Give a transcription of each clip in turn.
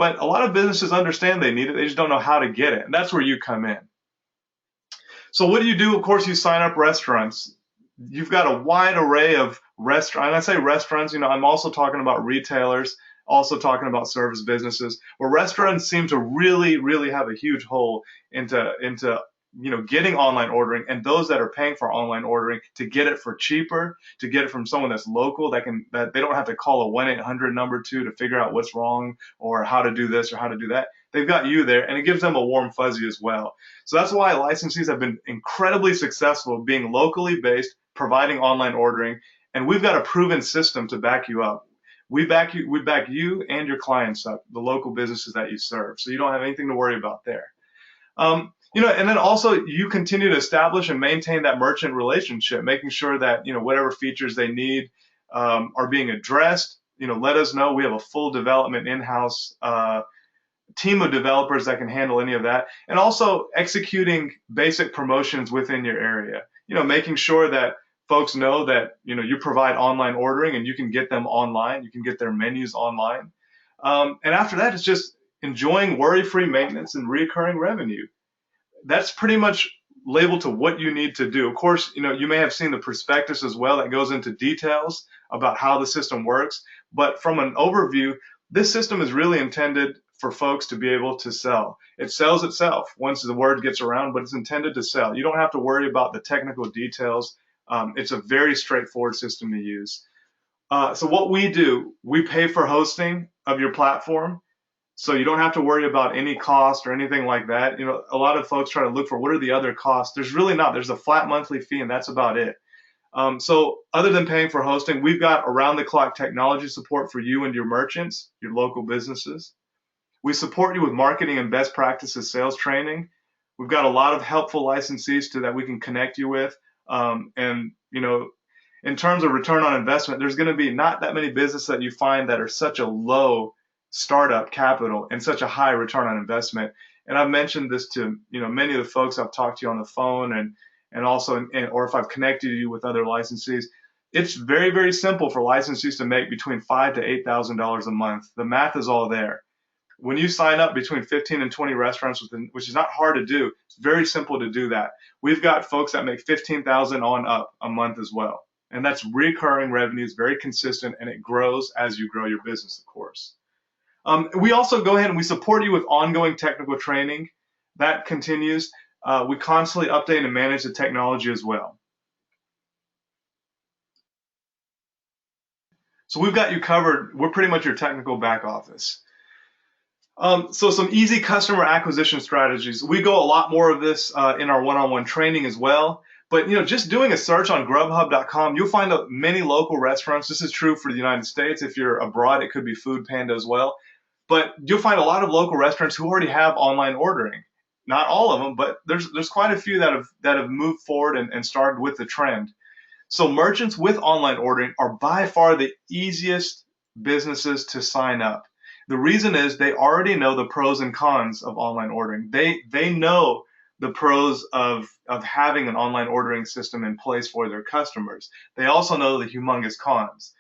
But a lot of businesses understand they need it, they just don't know how to get it. And that's where you come in. So what do you do? Of course, you sign up restaurants. You've got a wide array of restaurants. And I say restaurants, I'm also talking about retailers, also talking about service businesses, where restaurants seem to really, really have a huge hole into getting online ordering, and those that are paying for online ordering to get it for cheaper, to get it from someone that's local that they don't have to call a 1-800 number to figure out what's wrong or how to do this or how to do that. They've got you there, and it gives them a warm fuzzy as well. So that's why licensees have been incredibly successful being locally based, providing online ordering, and we've got a proven system to back you up. We back you and your clients up, the local businesses that you serve. So you don't have anything to worry about there. And then also you continue to establish and maintain that merchant relationship, making sure that, whatever features they need are being addressed. Let us know. We have a full development in-house team of developers that can handle any of that, and also executing basic promotions within your area. Making sure that folks know that you provide online ordering and you can get them online, you can get their menus online, and after that, it's just enjoying worry-free maintenance and recurring revenue. That's pretty much labeled to what you need to do. Of course, you may have seen the prospectus as well that goes into details about how the system works, but from an overview, this system is really intended for folks to be able to sell. It sells itself once the word gets around, but it's intended to sell. You don't have to worry about the technical details. It's a very straightforward system to use. So what we do, we pay for hosting of your platform, so you don't have to worry about any cost or anything like that. A lot of folks try to look for what are the other costs. There's really not. There's a flat monthly fee, and that's about it. So other than paying for hosting, we've got around-the-clock technology support for you and your merchants, your local businesses. We support you with marketing and best practices sales training. We've got a lot of helpful licensees that we can connect you with. And in terms of return on investment, there's going to be not that many businesses that you find that are such a low startup capital and such a high return on investment. And I've mentioned this to many of the folks I've talked to on the phone, and also or if I've connected you with other licensees. It's very, very simple for licensees to make between $5,000 to $8,000 a month. The math is all there. When you sign up between 15 and 20 restaurants, which is not hard to do, it's very simple to do that. We've got folks that make 15,000 on up a month as well. And that's recurring revenue, is very consistent, and it grows as you grow your business, of course. We also go ahead and we support you with ongoing technical training. That continues. We constantly update and manage the technology as well. So we've got you covered. We're pretty much your technical back office. So some easy customer acquisition strategies. We go a lot more of this in our one-on-one training as well. But just doing a search on Grubhub.com, you'll find many local restaurants. This is true for the United States. If you're abroad, it could be Food Panda as well. But you'll find a lot of local restaurants who already have online ordering. Not all of them, but there's quite a few that have moved forward and started with the trend. So merchants with online ordering are by far the easiest businesses to sign up. The reason is they already know the pros and cons of online ordering. They know the pros of having an online ordering system in place for their customers. They also know the humongous cons,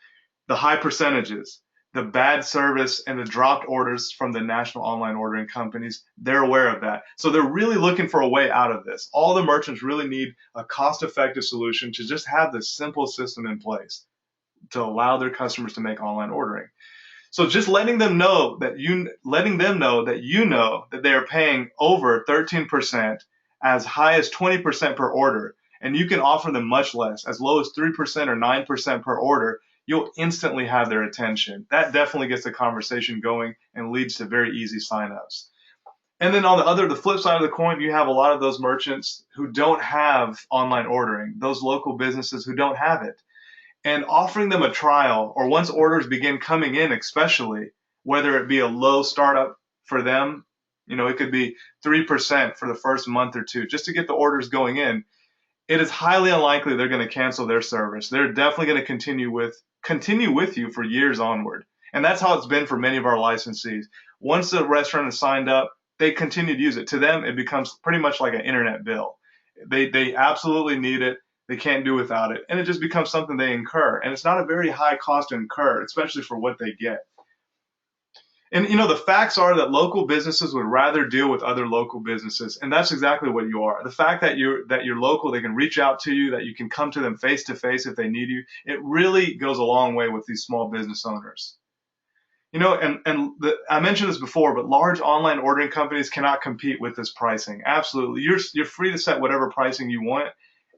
the high percentages, the bad service, and the dropped orders from the national online ordering companies. They're aware of that. So they're really looking for a way out of this. All the merchants really need a cost-effective solution to just have this simple system in place to allow their customers to make online ordering. So just letting them know that they are paying over 13%, as high as 20% per order, and you can offer them much less, as low as 3% or 9% per order, you'll instantly have their attention. That definitely gets the conversation going and leads to very easy signups. And then on the flip side of the coin, you have a lot of those merchants who don't have online ordering, those local businesses who don't have it. And offering them a trial, or once orders begin coming in, especially, whether it be a low startup for them, it could be 3% for the first month or two, just to get the orders going in, it is highly unlikely they're going to cancel their service. They're definitely going to continue with you for years onward. And that's how it's been for many of our licensees. Once the restaurant is signed up, they continue to use it. To them, it becomes pretty much like an internet bill. They absolutely need it. They can't do without it. And it just becomes something they incur. And it's not a very high cost to incur, especially for what they get. And the facts are that local businesses would rather deal with other local businesses, and that's exactly what you are. The fact that you're local, they can reach out to you, that you can come to them face to face if they need you. It really goes a long way with these small business owners. I mentioned this before, but large online ordering companies cannot compete with this pricing. Absolutely, you're free to set whatever pricing you want,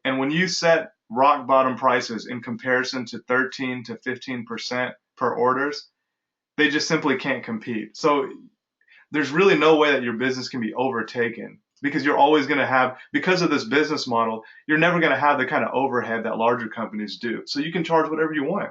and when you set rock bottom prices in comparison to 13 to 15% per orders, they just simply can't compete. So there's really no way that your business can be overtaken because you're always going to have, because of this business model, you're never going to have the kind of overhead that larger companies do. So you can charge whatever you want.